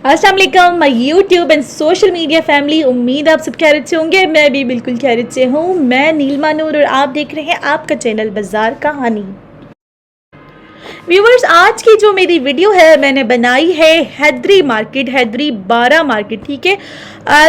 अस्सलाम वालेकुम my YouTube and social media family. उम्मीद आप सब खैरियत से होंगे। मैं भी बिल्कुल खैरियत से हूँ। मैं नीलमा नूर और आप देख रहे हैं आपका चैनल बाजार कहानी। व्यूवर्स, आज की जो मेरी वीडियो है मैंने बनाई है हैदरी मार्केट, हैदरी 12 मार्केट। ठीक है,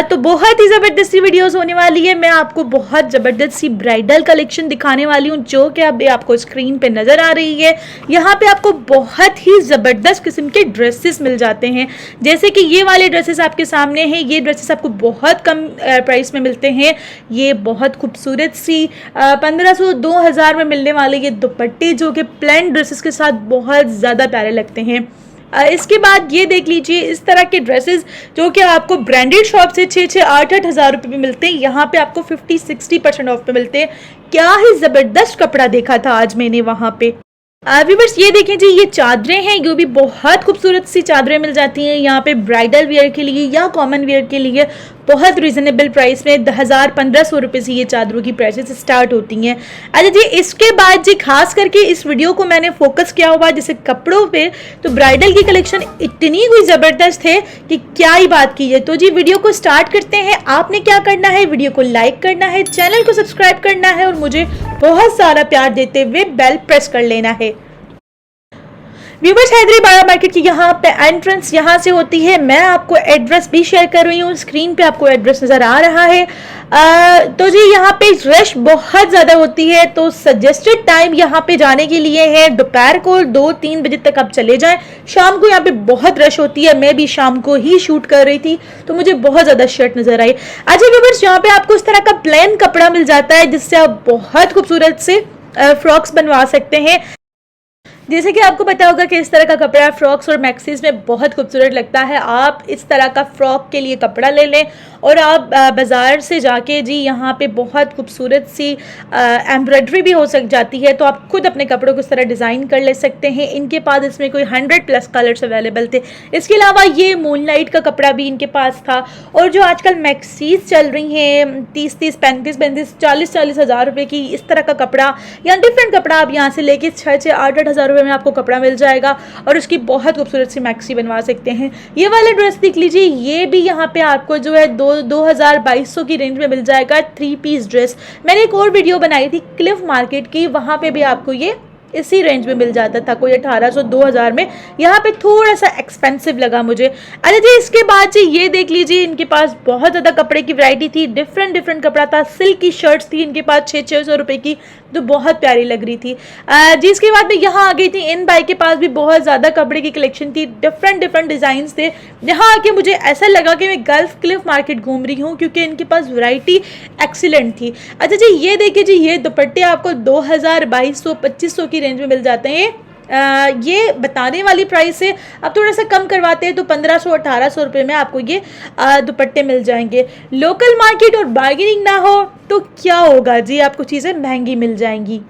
तो बहुत ही ज़बरदस्त सी वीडियोस होने वाली है। मैं आपको बहुत ज़बरदस्त सी ब्राइडल कलेक्शन दिखाने वाली हूँ जो कि अभी आपको स्क्रीन पे नज़र आ रही है। यहाँ पे आपको बहुत ही ज़बरदस्त किस्म के ड्रेसेस मिल जाते हैं। जैसे कि ये वाले ड्रेसेस आपके सामने हैं। ये ड्रेसेस आपको बहुत कम प्राइस में मिलते हैं। ये बहुत खूबसूरत सी 1500-2000 में मिलने वाले ये दुपट्टे जो कि प्लेन ड्रेसेस के साथ बहुत ज़्यादा प्यारे लगते हैं। इसके बाद ये देख लीजिए, इस तरह के ड्रेसेस जो कि आपको ब्रांडेड शॉप से 6-8 हज़ार रुपये में मिलते हैं, यहाँ पे आपको 50-60% ऑफ पे मिलते हैं। क्या ही ज़बरदस्त कपड़ा देखा था आज मैंने वहाँ पे। व्यूअर्स, ये देखें जी, ये चादरें हैं। ये भी बहुत खूबसूरत सी चादरें मिल जाती हैं यहाँ पे ब्राइडल वेयर के लिए या कॉमन वेयर के लिए बहुत रिजनेबल प्राइस में 1000-1500 रुपये से ये चादरों की प्राइसेस स्टार्ट होती हैं। अच्छा जी, इसके बाद जी खास करके इस वीडियो को मैंने फोकस किया हुआ जैसे कपड़ों पे, तो ब्राइडल की कलेक्शन इतनी कोई ज़बरदस्त है कि क्या ही बात कीजिए। तो जी वीडियो को स्टार्ट करते हैं। आपने क्या करना है, वीडियो को लाइक करना है, चैनल को सब्सक्राइब करना है और मुझे बहुत सारा प्यार देते हुए बेल प्रेस कर लेना है। व्यूवर्स, हैदरी 12 मार्केट की यहाँ पे एंट्रेंस यहाँ से होती है। मैं आपको एड्रेस भी शेयर कर रही हूँ, स्क्रीन पे आपको एड्रेस नज़र आ रहा है। तो जी यहाँ पे रश बहुत ज़्यादा होती है, तो सजेस्टेड टाइम यहाँ पे जाने के लिए है दोपहर को 2-3 बजे तक आप चले जाएं। शाम को यहाँ पे बहुत रश होती है। मैं भी शाम को ही शूट कर रही थी तो मुझे बहुत ज़्यादा शर्ट नज़र आई। अच्छा व्यूवर्स, यहाँ पे आपको इस तरह का प्लेन कपड़ा मिल जाता है जिससे आप बहुत खूबसूरत से फ्रॉक्स बनवा सकते हैं। जैसे कि आपको पता होगा कि इस तरह का कपड़ा फ्रॉक्स और मैक्सीज में बहुत खूबसूरत लगता है। आप इस तरह का फ्रॉक के लिए कपड़ा ले लें और आप बाज़ार से जाके जी यहाँ पे बहुत खूबसूरत सी एम्ब्रॉयडरी भी हो जाती है, तो आप खुद अपने कपड़ों को इस तरह डिज़ाइन कर ले सकते हैं। इनके पास इसमें कोई 100+ कलर्स अवेलेबल थे। इसके अलावा ये मूनलाइट का कपड़ा भी इनके पास था। और जो आजकल मैक्सीज चल रही हैं 30-30, 35-35, 40-40 हज़ार रुपये की, इस तरह का कपड़ा या डिफरेंट कपड़ा आप यहाँ से लेके 6-8 हज़ार में आपको कपड़ा मिल जाएगा और उसकी बहुत खूबसूरत सी मैक्सी बनवा सकते हैं। ये वाला ड्रेस देख लीजिए, ये भी यहाँ पे आपको जो है 2200 की रेंज में मिल जाएगा। 3 पीस ड्रेस मैंने एक और वीडियो बनाई थी क्लिफ मार्केट की, वहाँ पे भी आपको ये इसी रेंज में मिल जाता था, कोई 1800-2000 में। यहाँ पे थोड़ा सा एक्सपेंसिव लगा मुझे। अच्छा जी, इसके बाद जी ये देख लीजिए, इनके पास बहुत ज़्यादा कपड़े की वैरायटी थी। डिफरेंट कपड़ा था। सिल्क की शर्ट्स थी इनके पास 600 रुपये की, जो बहुत प्यारी लग रही थी। जी इसके बाद मैं यहाँ आ गई थी। इन बाई के पास भी बहुत ज़्यादा कपड़े की कलेक्शन थी। डिफरेंट डिज़ाइन थे। यहाँ आके मुझे ऐसा लगा कि मैं गल्फ क्लिफ मार्केट घूम रही हूँ क्योंकि इनके पास वैरायटी एक्सीलेंट थी। अच्छा जी, ये देखिए जी, ये दुपट्टे आपको 2000, 2200-2500 की रेंज में मिल जाते हैं। ये बताने वाली प्राइस है, अब थोड़ा सा कम करवाते हैं तो 1500-1800 रुपये में आपको ये दुपट्टे मिल जाएंगे। लोकल मार्केट और बार्गेनिंग ना हो तो क्या होगा जी, आपको चीज़ें महंगी मिल जाएंगी।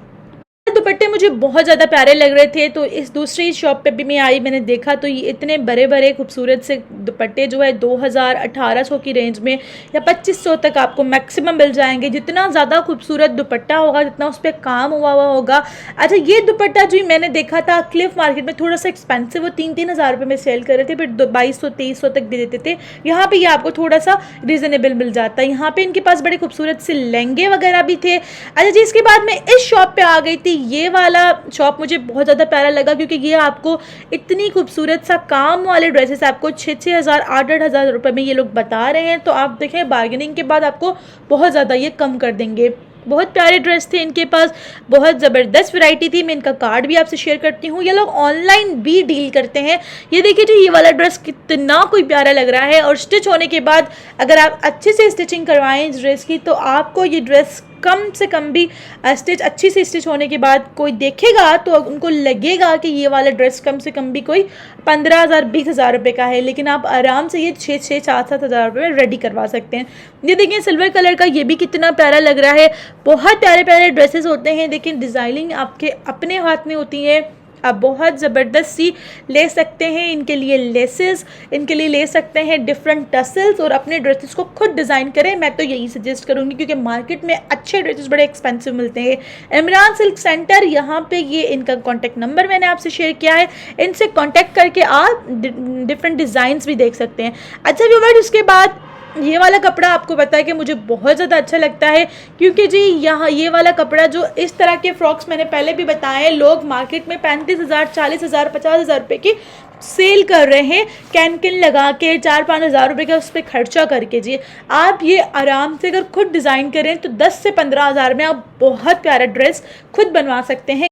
दुपट्टे मुझे बहुत ज़्यादा प्यारे लग रहे थे, तो इस दूसरी शॉप पे भी मैं आई, मैंने देखा तो ये इतने बड़े खूबसूरत से दुपट्टे जो है 2000-1800 की रेंज में या 2500 तक आपको मैक्सिमम मिल जाएंगे। जितना ज़्यादा खूबसूरत दुपट्टा होगा जितना उस पर काम हुआ होगा। अच्छा, ये दुपट्टा जो मैंने देखा था क्लिफ मार्केट में थोड़ा सा एक्सपेंसिव, वो 3-3 हज़ार रुपये में सेल कर रहे थे, फिर 2200-2300 तक दे देते थे। यहाँ पर ये आपको थोड़ा सा रिजनेबल मिल जाता है। यहाँ पर इनके पास बड़े खूबसूरत से लहंगे वगैरह भी थे। अच्छा जी, इसके बाद मैं इस शॉप पर आ गई थी। ये वाला शॉप मुझे बहुत ज़्यादा प्यारा लगा क्योंकि ये आपको इतनी खूबसूरत सा काम वाले ड्रेसेस आपको 6-6 हज़ार 8-8 हज़ार रुपये में ये लोग बता रहे हैं। तो आप देखें, बार्गेनिंग के बाद आपको बहुत ज़्यादा ये कम कर देंगे। बहुत प्यारे ड्रेस थे इनके पास, बहुत ज़बरदस्त वैरायटी थी। मैं इनका कार्ड भी आपसे शेयर करती हूँ। ये लोग ऑनलाइन भी डील करते हैं। ये देखिए जी, ये वाला ड्रेस कितना कोई प्यारा लग रहा है और स्टिच होने के बाद अगर आप अच्छे से स्टिचिंग करवाएं इस ड्रेस की तो आपको ये ड्रेस कम से कम भी अच्छी से स्टिच होने के बाद कोई देखेगा तो उनको लगेगा कि ये वाला ड्रेस कम से कम भी कोई 15,000-20,000 रुपये का है, लेकिन आप आराम से ये 6-7 हज़ार रुपये में रेडी करवा सकते हैं। ये देखिए सिल्वर कलर का, ये भी कितना प्यारा लग रहा है। बहुत प्यारे ड्रेसेस होते हैं, लेकिन डिज़ाइनिंग आपके अपने हाथ में होती है। आप बहुत ज़बरदस्त सी ले सकते हैं। इनके लिए लेसेस, इनके लिए ले सकते हैं डिफरेंट टसल्स और अपने ड्रेसेस को खुद डिज़ाइन करें। मैं तो यही सजेस्ट करूँगी क्योंकि मार्केट में अच्छे ड्रेसेस बड़े एक्सपेंसिव मिलते हैं। इमरान सिल्क सेंटर, यहाँ पे ये इनका कॉन्टैक्ट नंबर मैंने आपसे शेयर किया है, इनसे कॉन्टैक्ट करके आप डिफरेंट डिज़ाइंस भी देख सकते हैं। अच्छा व्यूअर्स, उसके बाद ये वाला कपड़ा आपको पता है कि मुझे बहुत ज़्यादा अच्छा लगता है क्योंकि जी यहाँ ये वाला कपड़ा जो इस तरह के फ्रॉक्स मैंने पहले भी बताए हैं, लोग मार्केट में 35,000, 40,000, 50,000 रुपये की सेल कर रहे हैं, कैन लगा के 4-5 हज़ार रुपये का उस पर खर्चा करके। जी आप ये आराम से अगर खुद डिज़ाइन करें तो 10 से 15 हज़ार में आप बहुत प्यारा ड्रेस खुद बनवा सकते हैं।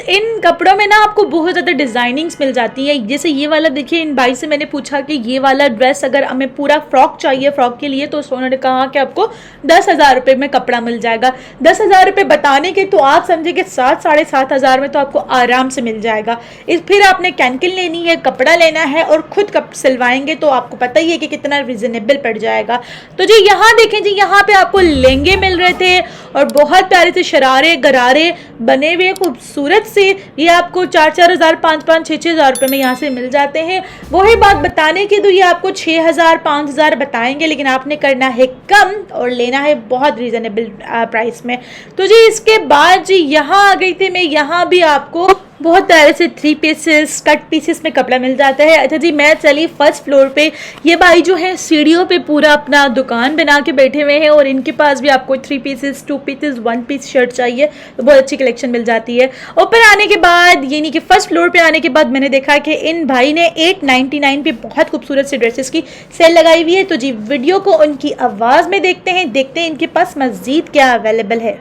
इन कपड़ों में ना आपको बहुत ज़्यादा डिज़ाइनिंग्स मिल जाती है। जैसे ये वाला देखिए, इन भाई से मैंने पूछा कि ये वाला ड्रेस अगर हमें पूरा फ्रॉक चाहिए फ्रॉक के लिए, तो उन्होंने कहा कि आपको 10,000 रुपये में कपड़ा मिल जाएगा। 10,000 रुपये बताने के तो आप समझे कि 7-7.5 हज़ार में तो आपको आराम से मिल जाएगा। फिर आपने कैनकिन लेनी है, कपड़ा लेना है और ख़ुद सिलवाएंगे तो आपको पता ही है कि कितना रिजनेबल पड़ जाएगा। तो जी यहाँ देखें जी, यहाँ पर आपको लहंगे मिल रहे थे और बहुत प्यारे से शरारे गरारे बने हुए खूबसूरत से, ये आपको 4-4 हज़ार, 5-5, 6-6 हज़ार रुपये में यहाँ से मिल जाते हैं। वही बात बताने की तो ये आपको 6 हज़ार, 5 हज़ार बताएंगे, लेकिन आपने करना है कम और लेना है बहुत रीज़नेबल प्राइस में। तो जी इसके बाद जी यहाँ आ गई थी मैं, यहाँ भी आपको बहुत प्यारे से 3 पीसेस कट पीसेस में कपड़ा मिल जाता है। अच्छा जी मैं चली फर्स्ट फ्लोर पे, ये भाई जो है सीढ़ियों पे पूरा अपना दुकान बना के बैठे हुए हैं और इनके पास भी आपको 3 पीसेस, 2 पीसेस, 1 पीस शर्ट चाहिए तो बहुत अच्छी कलेक्शन मिल जाती है। ऊपर आने के बाद यानी कि फर्स्ट फ्लोर पे आने के बाद मैंने देखा कि इन भाई ने 899 पे बहुत खूबसूरत से ड्रेसेस की सेल लगाई हुई है। तो जी वीडियो को उनकी आवाज़ में देखते हैं इनके पास मज़ीद क्या अवेलेबल है।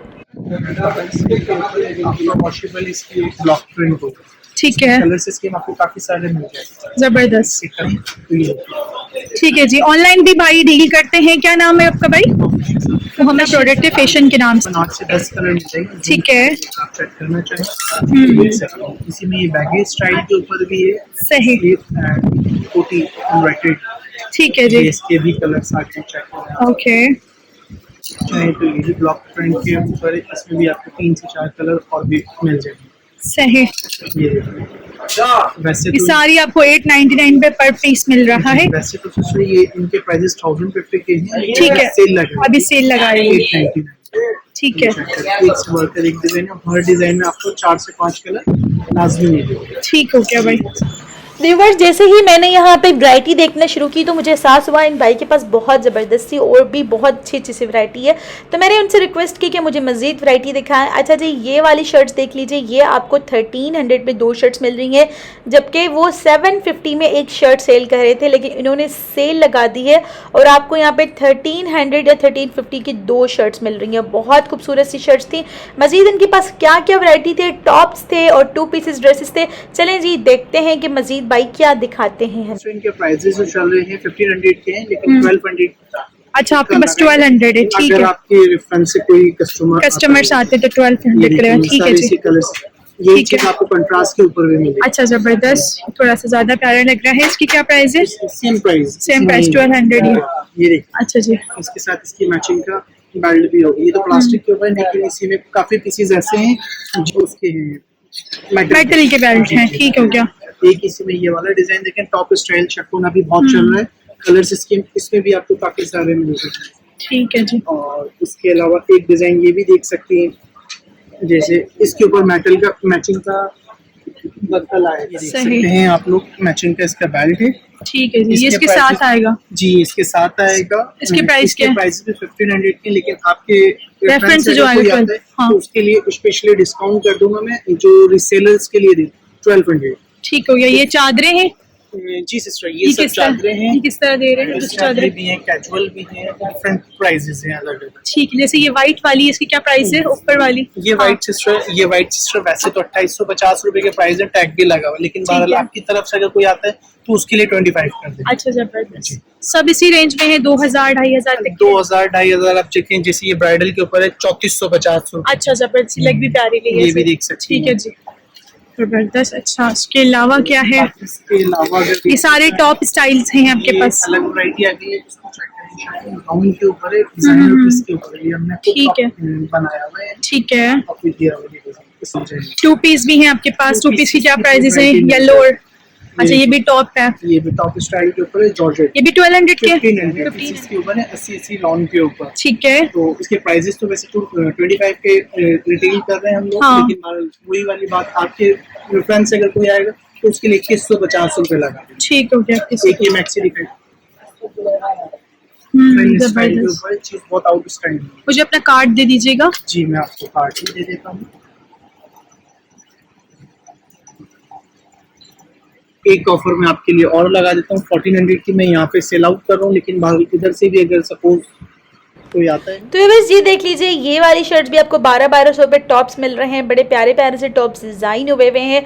वॉशेबल इसकी ब्लॉक प्रिंट हो, ठीक है, कलर्स इसके आपको काफी सारे मिल जाएंगे। जबरदस्त, ठीक है जी। ऑनलाइन भी भाई डील करते हैं, क्या नाम है आपका भाई? तो हमें प्रोडक्ट फैशन के नाम से 8 से 10 कलर मिल जाएंगे। ठीक है, आप चेक करना चाहें देख सकते हैं। इसी में ये बैगी स्टाइल के ऊपर भी है, सही, कोटी एम्ब्रॉयडर्ड, ठीक है जी। इसके भी कलर्स आके चेक करें। ओके, चाहे तो ये ब्लॉक प्रिंट के ऊपर इसमें भी आपको 3 से 4 कलर और भी मिल जाएंगे। सही, वैसे ये तो सारी आपको 899 पे पर पीस मिल रहा है। वैसे तो सिस्टर ये इनके प्राइसेस 1050 के हैं, ठीक है, सेल लगा अभी सेल लगाई है, 899। ठीक है, एक से बढ़कर एक डिजाइन है, हर डिजाइन में आपको 4 से 5 कलर लाजमी मिलेंगे। ठीक हो गया भाई। व्यूअर्स जैसे ही मैंने यहाँ पे वैरायटी देखना शुरू की तो मुझे एहसास हुआ इन भाई के पास बहुत ज़बरदस्ती और भी बहुत अच्छी सी वैरायटी है। तो मैंने उनसे रिक्वेस्ट की कि मुझे मज़ीद वैरायटी दिखाएं। अच्छा जी ये वाली शर्ट्स देख लीजिए, ये आपको 1300 में 2 शर्ट्स मिल रही हैं, जबकि वो 750 में एक शर्ट सेल कर रहे थे, लेकिन इन्होंने सेल लगा दी है और आपको यहाँ पे 1300 या 1350 की 2 शर्ट्स मिल रही हैं। बहुत खूबसूरत सी शर्ट्स थी। मज़ीद इनके पास क्या क्या वैरायटी थे, टॉप्स थे और 2 पीसेस ड्रेसेस थे। चलें जी देखते हैं कि मज़ीद भाई क्या दिखाते हैं। तो इनके प्राइसेस जो चल रहे हैं 1500 के हैं, लेकिन 1200। अच्छा आपके पास 1200 है, ठीक अगर है। आपके रेफरेंस से कोई कस्टमर्स आते तो 1200 कर रहे हैं, ठीक है जी। ये चीज आपको कंट्रास्ट के ऊपर भी मिलेगी। अच्छा जबरदस्त, थोड़ा सा ज्यादा प्यारा लग रहा है। इसकी क्या प्राइस है? सेम प्राइस 1200 ही। ये देखिए, अच्छा जी, इसके साथ इसकी मैचिंग का बेल्ट भी होगी। ये तो प्लास्टिक के ऊपर है, लेकिन इसी में काफी पीसेस ऐसे हैं जो उसके हैं मेटल के बेल्ट हैं, ठीक हो गया। एक इसी में ये वाला डिजाइन देखें, टॉप स्टाइल शकोन अभी बहुत चल रहा है। कलर्स इसमें भी आपको काफी सारे मिलेंगे, ठीक है जी। और इसके अलावा एक डिजाइन ये भी देख सकती हैं, जैसे इसके ऊपर मेटल का मैचिंग का बर्तल आया, देख सकते हैं आप लोग। मैचिंग का इसका बेल्ट है, ठीक है जी। ये इसके साथ आएगा जी, इसके साथ आएगा। इसके प्राइस क्या है? प्राइस भी 1500 के, लेकिन आपके रेफरेंस जो आएगा तो उसके लिए स्पेशली डिस्काउंट कर दूंगा मैं, जो रिसेलर्स के लिए 1200। ठीक हो गया। ये चादरें हैं जी सिस्टर, ये सब चादरें हैं। किस तरह दे रहे हैं? चादरें भी हैं, कैजुअल भी हैं, डिफरेंट प्राइसेस हैं अलग अलग। ठीक है, जैसे ये व्हाइट वाली इसकी क्या प्राइस है? ऊपर वाली ये व्हाइट सिस्टर वैसे तो 2850 रुपए के प्राइस है, टैग भी लगा हुआ, लेकिन बहरहाल आपकी तरफ से अगर कोई आता है तो उसके लिए 25 कर दें। अच्छा जबरदस्त। सब इसी रेंज में है, 2000 2500 तक। 2000 2500 आप चेकें। जैसे ये ब्राइडल के ऊपर है 3450 रुपए। अच्छा जबरदस्त, लग भी प्यारी है, ये भी देख सकते हैं। ठीक है जी, जबरदस्त। अच्छा इसके अलावा क्या है? इसके अलावा ये सारे टॉप स्टाइल्स हैं आपके पास? अलग वैरायटी आ गई है, गाउन के ऊपर है, डिजाइनर पीस के ऊपर है, ये हमने ठीक है बनाया हुआ है। ठीक है, टू पीस भी हैं आपके पास? टू पीस की क्या प्राइसेस हैं? येलो और अच्छा ये भी टॉप है, ये भी टॉप स्टाइल के ऊपर है, जॉर्जेट। ये भी 1200 के 1500 इसके ऊपर है, 80 लॉन के ऊपर। ठीक है। तो इसके प्राइसेस तो वैसे 25 के रिटेल कर रहे हैं हम लोग, हाँ। लेकिन वही वाली बात, आपके रेफरेंस से अगर कोई आएगा तो उसके लिए 2150 रुपए लगा। ठीक हो गया। एक ये मैक्सी दिखाई, जबरदस्त। चीज बहुत आउटस्टैंडिंग। मुझे अपना कार्ड दे दीजिएगा। जी मैं आपको कार्ड भी दे देता हूँ। एक ऑफर मैं आपके लिए और लगा देता हूँ, 1400 की मैं यहाँ पे सेल आउट कर रहा हूँ, लेकिन बाहर इधर से भी अगर सपोज कोई आता है तो ये बस ये देख लीजिए, ये वाली शर्ट्स भी आपको 1200 पे टॉप्स मिल रहे हैं। बड़े प्यारे प्यारे से टॉप्स डिज़ाइन हुए हुए हैं।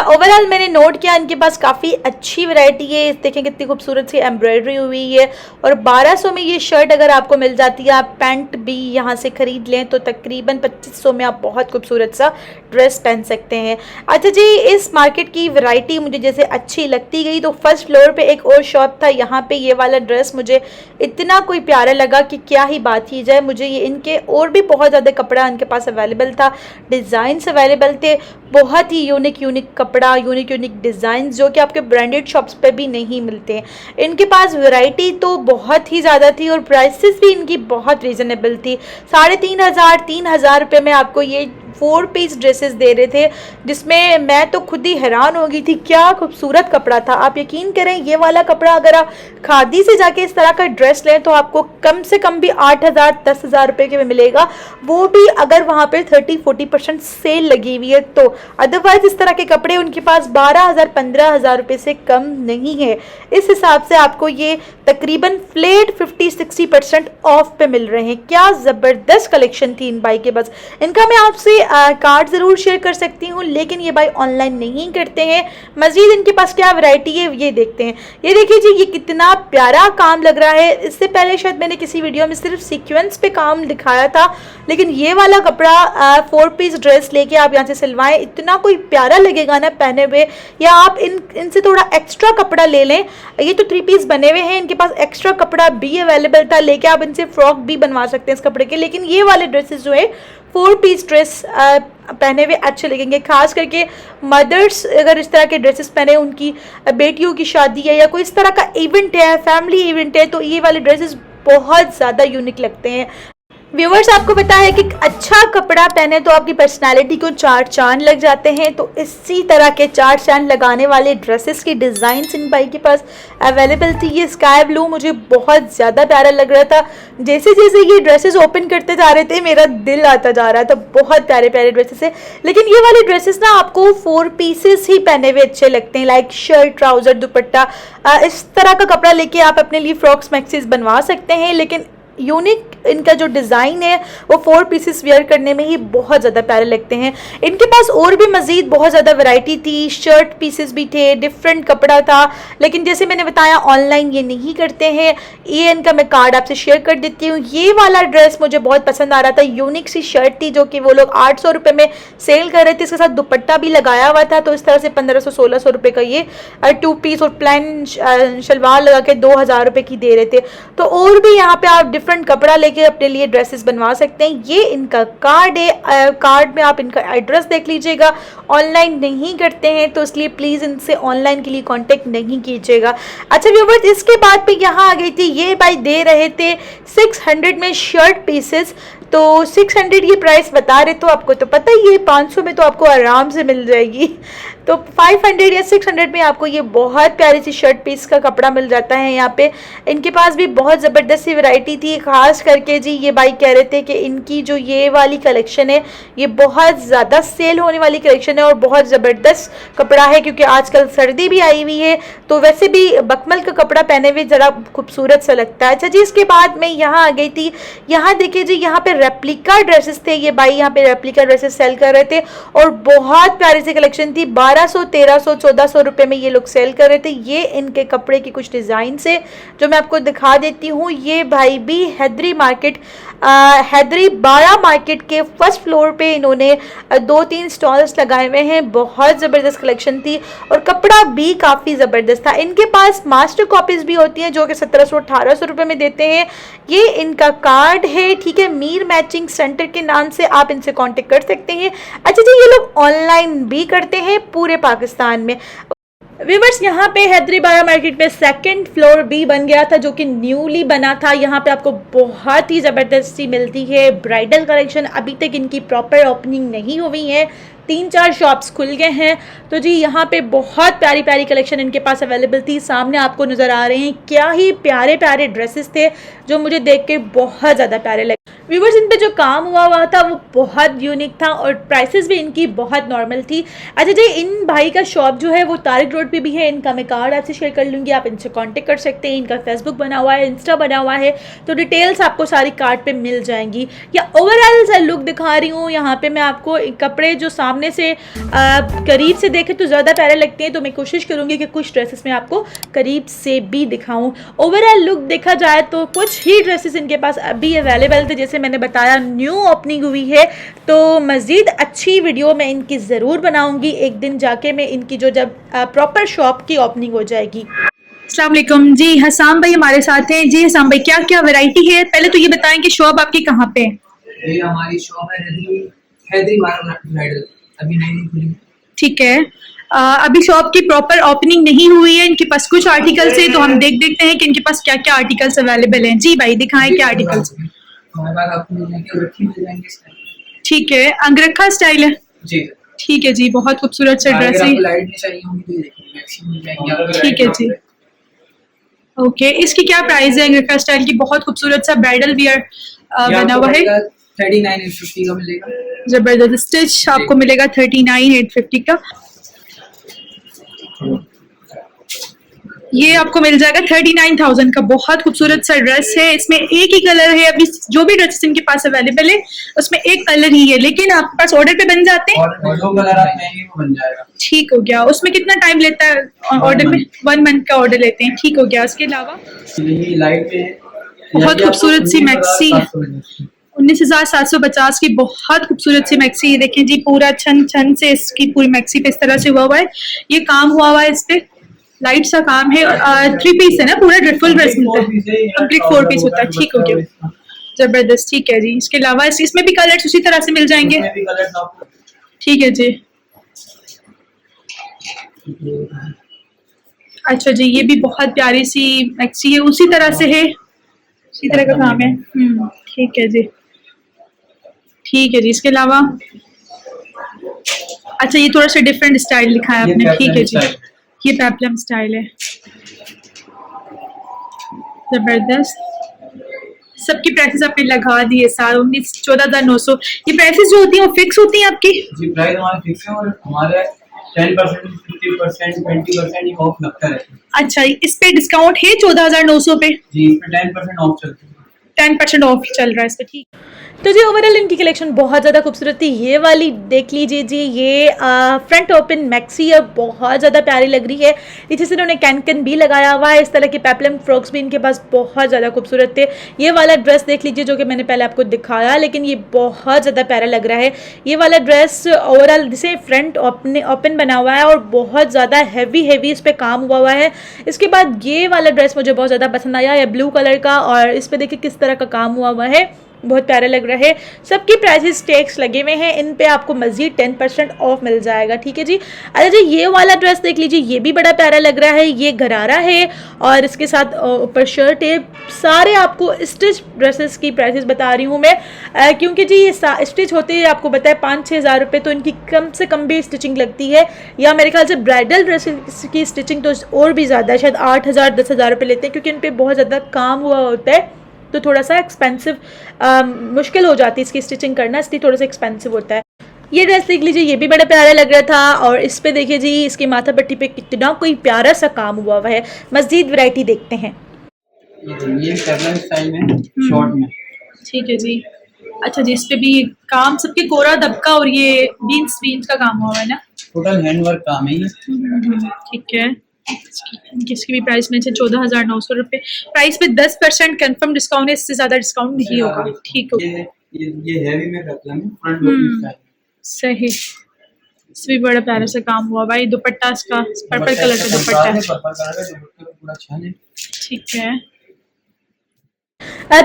ओवरऑल मैंने नोट किया इनके पास काफ़ी अच्छी वैरायटी है। देखें कितनी खूबसूरत सी एम्ब्रॉयडरी हुई है। और 1200 में ये शर्ट अगर आपको मिल जाती है, आप पैंट भी यहाँ से ख़रीद लें तो तकरीबन 2500 में आप बहुत खूबसूरत सा ड्रेस पहन सकते हैं। अच्छा जी, इस मार्केट की वैरायटी मुझे जैसे अच्छी लगती गई तो फर्स्ट फ्लोर पे एक और शॉप था, यहाँ पे ये वाला ड्रेस मुझे इतना कोई प्यारा लगा कि क्या ही बात की जाए। मुझे ये इनके और भी बहुत ज़्यादा कपड़ा इनके पास अवेलेबल था, डिज़ाइंस अवेलेबल थे, बहुत ही यूनिक कपड़ा, यूनिक डिज़ाइन जो कि आपके ब्रांडेड शॉप्स पे भी नहीं मिलते हैं। इनके पास वैरायटी तो बहुत ही ज़्यादा थी और प्राइसेस भी इनकी बहुत रीज़नेबल थी। 3500-3000 रुपये में आपको ये 4 पीस ड्रेसेस दे रहे थे, जिसमें मैं तो खुद ही हैरान हो गई थी, क्या खूबसूरत कपड़ा था। आप यकीन करें ये वाला कपड़ा अगर आप खादी से जाके इस तरह का ड्रेस लें तो आपको कम से कम भी 8000-10000 रुपये के में मिलेगा, वो भी अगर वहाँ पे 30-40% सेल लगी हुई है तो। अदरवाइज इस तरह के कपड़े उनके पास 12000-15000 रुपये से कम नहीं है। इस हिसाब से आपको ये तकरीबन फ्लेट 50-60% ऑफ पे मिल रहे हैं। क्या ज़बरदस्त कलेक्शन थी इन भाई के पास। इनका मैं आपसे कार्ड ज़रूर शेयर कर सकती हूँ, लेकिन ये भाई ऑनलाइन नहीं करते हैं। मज़ीद इनके पास क्या वैरायटी है ये देखते हैं। ये देखिए जी, ये कितना प्यारा काम लग रहा है। इससे पहले शायद मैंने किसी वीडियो में सिर्फ सीक्वेंस पे काम दिखाया था, लेकिन ये वाला कपड़ा 4 पीस ड्रेस लेके आप यहाँ से सिलवाएं, इतना कोई प्यारा लगेगा ना पहने हुए। या आप इनसे थोड़ा एक्स्ट्रा कपड़ा ले लें, ये तो 3 पीस बने हुए हैं, इनके पास एक्स्ट्रा कपड़ा भी अवेलेबल था, लेके आप इनसे फ्रॉक भी बनवा सकते हैं इस कपड़े के। लेकिन ये वाले ड्रेसेस जो है 4 पीस ड्रेस पहने हुए अच्छे लगेंगे, खास करके मदर्स अगर इस तरह के ड्रेसेस पहने, उनकी बेटियों की शादी है या कोई इस तरह का इवेंट है, फैमिली इवेंट है, तो ये वाले ड्रेसेस बहुत ज़्यादा यूनिक लगते हैं। व्यूवर्स, आपको पता है कि अच्छा कपड़ा पहने तो आपकी पर्सनालिटी को 4 चांद लग जाते हैं, तो इसी तरह के 4 चांद लगाने वाले ड्रेसेस की डिज़ाइंस इन भाई के पास अवेलेबल थी। ये स्काई ब्लू मुझे बहुत ज़्यादा प्यारा लग रहा था। जैसे जैसे ये ड्रेसेस ओपन करते जा रहे थे मेरा दिल आता जा रहा था। बहुत प्यारे प्यारे ड्रेसेस है, लेकिन ये वाले ड्रेसेस ना आपको 4 पीसेस ही पहने हुए अच्छे लगते हैं, लाइक शर्ट, ट्राउज़र, दुपट्टा। इस तरह का कपड़ा लेके आप अपने लिए फ्रॉक्स मैक्सीज बनवा सकते हैं, लेकिन यूनिक इनका जो डिज़ाइन है वो 4 पीसेस वेयर करने में ही बहुत ज़्यादा प्यारे लगते हैं। इनके पास और भी मज़ीद बहुत ज़्यादा वैरायटी थी, शर्ट पीसेस भी थे, डिफरेंट कपड़ा था, लेकिन जैसे मैंने बताया ऑनलाइन ये नहीं करते हैं। ये इनका मैं कार्ड आपसे शेयर कर देती हूँ। ये वाला ड्रेस मुझे बहुत पसंद आ रहा था, यूनिक सी शर्ट थी जो कि वो लोग 800 रुपये में सेल कर रहे थे, इसके साथ दुपट्टा भी लगाया हुआ था, तो इस तरह से 1500-1600 रुपये का ये 2 पीस और प्लेन शलवार लगा के 2000 रुपये की दे रहे थे। तो और भी यहाँ पे आप डिफरेंट कपड़ा लेके अपने लिए ड्रेसेस बनवा सकते हैं। ये इनका कार्ड है, कार्ड में आप इनका एड्रेस देख लीजिएगा। ऑनलाइन नहीं करते हैं तो इसलिए प्लीज़ इनसे ऑनलाइन के लिए कांटेक्ट नहीं कीजिएगा। अच्छा व्यूअर्स, इसके बाद पे यहाँ आ गई थी, ये भाई दे रहे थे 600 में शर्ट पीसेस, तो 600 ये प्राइस बता रहे, तो आपको तो पता ही है 500 में तो आपको आराम से मिल जाएगी। तो 500 या 600 में आपको ये बहुत प्यारी सी शर्ट पीस का कपड़ा मिल जाता है। यहाँ पे इनके पास भी बहुत ज़बरदस्त सी वैरायटी थी, खास करके जी ये भाई कह रहे थे कि इनकी जो ये वाली कलेक्शन है ये बहुत ज़्यादा सेल होने वाली कलेक्शन है और बहुत ज़बरदस्त कपड़ा है, क्योंकि आजकल सर्दी भी आई हुई है, तो वैसे भी बकमल का कपड़ा पहने हुए ज़रा खूबसूरत सा लगता है। अच्छा जी, इसके बाद मैं यहाँ आ गई थी। यहाँ देखिए जी, यहाँ पे रेप्लिका ड्रेसेस थे, ये भाई यहाँ पे रेप्लिका ड्रेसेस सेल कर रहे थे और बहुत प्यारी सी कलेक्शन थी। 1200, 1300, 1400 रुपये में ये लोग सेल कर रहे थे। ये इनके कपड़े की कुछ डिज़ाइन से जो मैं आपको दिखा देती हूँ। ये भाई भी हैदरी मार्केट हैदरी बारा मार्केट के फर्स्ट फ्लोर पे इन्होंने 2-3 स्टॉल्स लगाए हुए हैं। बहुत ज़बरदस्त कलेक्शन थी और कपड़ा भी काफ़ी ज़बरदस्त था। इनके पास मास्टर कॉपीज़ भी होती हैं जो कि 1700-1800 रुपये में देते हैं। ये इनका कार्ड है, ठीक है, मीर मैचिंग सेंटर के नाम से आप इनसे कांटेक्ट कर सकते हैं। अच्छा जी, ये लोग ऑनलाइन भी करते हैं पूरे पाकिस्तान में। व्यूअर्स, यहाँ पे हैदरी बारा मार्केट में सेकंड फ्लोर भी बन गया था जो कि न्यूली बना था। यहाँ पे आपको बहुत ही ज़बरदस्ती मिलती है ब्राइडल कलेक्शन। अभी तक इनकी प्रॉपर ओपनिंग नहीं हुई है, 3-4 शॉप्स खुल गए हैं। तो जी यहाँ पे बहुत प्यारी प्यारी कलेक्शन इनके पास अवेलेबल थी। सामने आपको नज़र आ रहे हैं, क्या ही प्यारे प्यारे ड्रेसेस थे जो मुझे देख के बहुत ज़्यादा प्यारे लगे। व्यूवर्स, इन पे जो काम हुआ था वो बहुत यूनिक था और प्राइसेस भी इनकी बहुत नॉर्मल थी। अच्छा जी, इन भाई का शॉप जो है वो तारिक रोड पे भी है। इनका मैं कार्ड आपसे शेयर कर लूँगी, आप इनसे कांटेक्ट कर सकते हैं। इनका फेसबुक बना हुआ है, इंस्टा बना हुआ है, तो डिटेल्स आपको सारी कार्ड पे मिल जाएंगी। या ओवरऑल सा लुक दिखा रही हूँ। यहाँ पे मैं आपको कपड़े जो सामने से करीब से देखे तो ज़्यादा प्यारे लगते हैं, तो मैं कोशिश करूँगी कि कुछ ड्रेसेस में आपको करीब से भी दिखाऊँ। ओवरऑल लुक देखा जाए तो कुछ ही ड्रेसेस इनके पास अभी अवेलेबल थे। जैसे मैंने बताया न्यू ओपनिंग हुई है, तो मज़ीद अच्छी वीडियो मैं इनकी ज़रूर बनाऊंगी एक दिन जाके मैं इनकी, जो जब प्रॉपर शॉप की ओपनिंग हो जाएगी। अस्सलाम वालेकुम जी, हसाम भाई हमारे साथ हैं। जी हसाम भाई, क्या क्या वैरायटी है? पहले तो ये बताएं कि शॉप आपकी कहाँ पे है? ये हमारी शॉप है हैदरी बारा ब्राइडल, अभी नई खुली। ठीक है, अभी शॉप की प्रॉपर ओपनिंग नहीं हुई है। इनके पास कुछ आर्टिकल्स है, तो हम देखते हैं कि इनके पास क्या क्या आर्टिकल्स अवेलेबल हैं। जी भाई दिखाएं क्या आर्टिकल्स। हमारे पास आपको मिल जाएंगे, रखी मिल जाएंगे इस टाइप। ठीक है, अंगरखा स्टाइल है। जी ठीक है जी, बहुत खूबसूरत सा ड्रेस है। आपको लाइट में चाहिए होंगी तो ये देखिए मैक्सिमम मिल जाएंगे आपको। ठीक है जी, ओके। इसकी क्या प्राइस है अंगरखा स्टाइल की? बहुत खूबसूरत सा ब्राइडल वियर बना हुआ है। 39,850 का मिलेगा। जबरदस्त स्टिच आपको मिलेगा 39,850 का। ये आपको मिल जाएगा 39,000 का। बहुत खूबसूरत सा ड्रेस है। इसमें एक ही कलर है। अभी जो भी ड्रेसेस इनके पास अवेलेबल है उसमें एक कलर ही है, लेकिन आपके पास ऑर्डर पे बन जाते हैं। और जो कलर आप कहेंगे वो बन जाएगा। ठीक हो गया। उसमें कितना टाइम लेता है ऑर्डर में? 1 मंथ का ऑर्डर लेते हैं। ठीक हो गया। उसके अलावा ये लाइट में है, बहुत खूबसूरत सी मैक्सी 19,750 की बहुत खूबसूरत सी मैक्सी। ये देखें जी, पूरा छन छन से इसकी पूरी मैक्सी पे इस तरह से हुआ है। ये काम हुआ हुआ है, इस पे लाइट सा काम है। और 3 पीस है ना, पूरा फुल ड्रेस मिलता है, कंप्लीट 4 पीस होता है। ठीक हो गया, जबरदस्त। ठीक है जी, इसके अलावा इसमें भी कलर्स उसी तरह से मिल जाएंगे। ठीक है जी। अच्छा जी, ये भी बहुत प्यारी सी मैक्सी है, उसी तरह से है, इसी तरह का काम है। ठीक है जी, ठीक है जी। इसके अलावा अच्छा, ये थोड़ा सा डिफरेंट स्टाइल लिखा है आपने। ठीक है जी, ये पेप्लम स्टाइल है, जबरदस्त। सबकी प्राइसेस आपने लगा दी है, 14,900। ये प्राइसेस जो होती हैं वो फिक्स होती हैं आपकी? जी, प्राइस हमारे फिक्स है और हमारे 10%, 50%, 20% ऑफ लगता है। अच्छा, इस पे डिस्काउंट है 14,900 पे? जी, इस पे 10% ऑफ चलता है। 10% ऑफ चल रहा है इस पे। ठीक, तो जी ओवरऑल इनकी कलेक्शन बहुत ज़्यादा खूबसूरत थी। ये वाली देख लीजिए जी, ये फ्रंट ओपन मैक्सी है, बहुत ज़्यादा प्यारी लग रही है। नीचे से इन्होंने कैन भी लगाया हुआ है। इस तरह के पेप्लम फ्रॉक्स भी इनके पास बहुत ज़्यादा खूबसूरत थे। ये वाला ड्रेस देख लीजिए जो कि मैंने पहले आपको दिखाया, लेकिन ये बहुत ज़्यादा प्यारा लग रहा है। ये वाला ड्रेस ओवरऑल जिसे फ्रंट ओपन बना हुआ है और बहुत ज़्यादा हैवी इस पर काम हुआ है। इसके बाद ये वाला ड्रेस मुझे बहुत ज़्यादा पसंद आया, है ब्लू कलर का, और इस पर देखिए किस तरह का काम हुआ है, बहुत प्यारा लग रहा है। सबकी प्राइसेस टैक्स लगे हुए हैं, इन पे आपको मजीद 10% ऑफ मिल जाएगा। ठीक है जी। अच्छा जी, ये वाला ड्रेस देख लीजिए, ये भी बड़ा प्यारा लग रहा है। ये गरारा है और इसके साथ ऊपर शर्ट है। सारे आपको स्टिच ड्रेसेस की प्राइसेस बता रही हूँ मैं, क्योंकि जी ये स्टिच होते हैं, आपको बताया 5-6 हज़ार रुपये, तो इनकी कम से कम भी स्टिचिंग लगती है। या मेरे ख्याल से ब्राइडल ड्रेसेस की स्टिचिंग तो और भी ज़्यादा है, शायद 8,000 10,000 रुपये लेते हैं, क्योंकि इन पर बहुत ज़्यादा काम हुआ होता है, तो थोड़ा सा एक्सपेंसिव मुश्किल हो जाती है इसकी स्टिचिंग करना, इसलिए थोड़ा सा एक्सपेंसिव होता है। ये ड्रेस देख लीजिए, ये भी बड़ा प्यारा लग रहा था, और इस पे देखिए जी, इसकी माथा पट्टी पे कितना कोई प्यारा सा काम हुआ है। मज़ीद वैरायटी देखते हैं। ये पेप्लम स्टाइल में शॉर्ट में। ठीक है जी। अच्छा जी, इस पे भी काम सबके कोरा दबका और ये बीन्स का काम हुआ है ना, टोटल हैंड वर्क काम है ये। ठीक है। इसकी भी प्राइस में से 14,900 रुपये। प्राइस पे 10% कंफर्म डिस्काउंट है, इससे ज्यादा डिस्काउंट नहीं होगा। ठीक हो, ये हैवी में पेप्लम है, फ्रंट लुक है सही। इसमें भी बड़ा प्यारा से काम हुआ भाई। दुपट्टा इसका पर्पल कलर का दुपट्टा है, पर्पल कलर का दुपट्टा पूरा अच्छा है। ठीक है।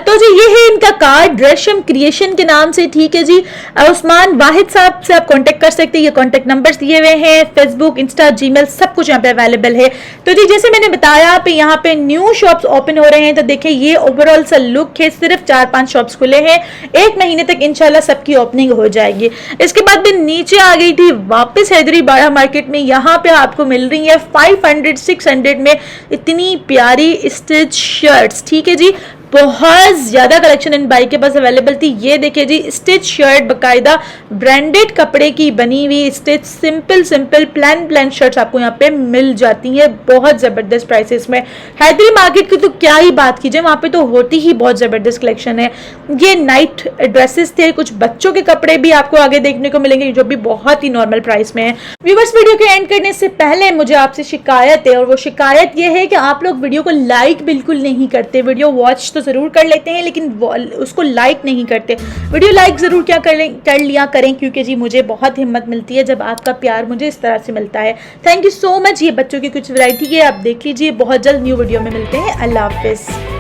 तो जी ये है इनका कार्ड रेशम क्रिएशन के नाम से, ठीक है जी। उस्मान वाहिद साहब से आप कांटेक्ट कर सकते हैं, ये कांटेक्ट नंबर्स दिए हुए हैं, फेसबुक, इंस्टा, जीमेल सब कुछ यहाँ पे अवेलेबल है। तो जी जैसे मैंने बताया पे यहाँ पे न्यू शॉप्स ओपन हो रहे हैं, तो देखिए ये ओवरऑल सा लुक है। सिर्फ 4-5 शॉप्स खुले हैं, 1 महीने तक इंशाल्लाह सबकी ओपनिंग हो जाएगी। इसके बाद मैं नीचे आ गई थी वापस हैदरी बाड़ा मार्केट में। यहाँ पे आपको मिल रही है 500-600 में इतनी प्यारी स्टिच शर्ट्स, ठीक है जी। बहुत ज्यादा कलेक्शन इन भाई के पास अवेलेबल थी। ये देखिए जी स्टिच शर्ट, बकायदा ब्रांडेड कपड़े की बनी हुई स्टिच सिंपल प्लान शर्ट्स आपको यहाँ पे मिल जाती हैं बहुत जबरदस्त प्राइसेस में। हैदरी मार्केट की तो क्या ही बात कीजिए, वहां पे तो होती ही बहुत जबरदस्त कलेक्शन है। ये नाइट ड्रेसेस थे, कुछ बच्चों के कपड़े भी आपको आगे देखने को मिलेंगे जो भी बहुत ही नॉर्मल प्राइस में है। व्यूअर्स वीडियो के एंड करने से पहले मुझे आपसे शिकायत है, और वो शिकायत ये है कि आप लोग वीडियो को लाइक बिल्कुल नहीं करते। वीडियो वॉच तो जरूर कर लेते हैं लेकिन उसको लाइक नहीं करते। वीडियो लाइक जरूर क्या कर लिया करें, क्योंकि जी मुझे बहुत हिम्मत मिलती है जब आपका प्यार मुझे इस तरह से मिलता है। Thank you so much. ये बच्चों की कुछ वैरायटी है, आप देख लीजिए। बहुत जल्द न्यू वीडियो में मिलते हैं। अल्लाह हाफिज।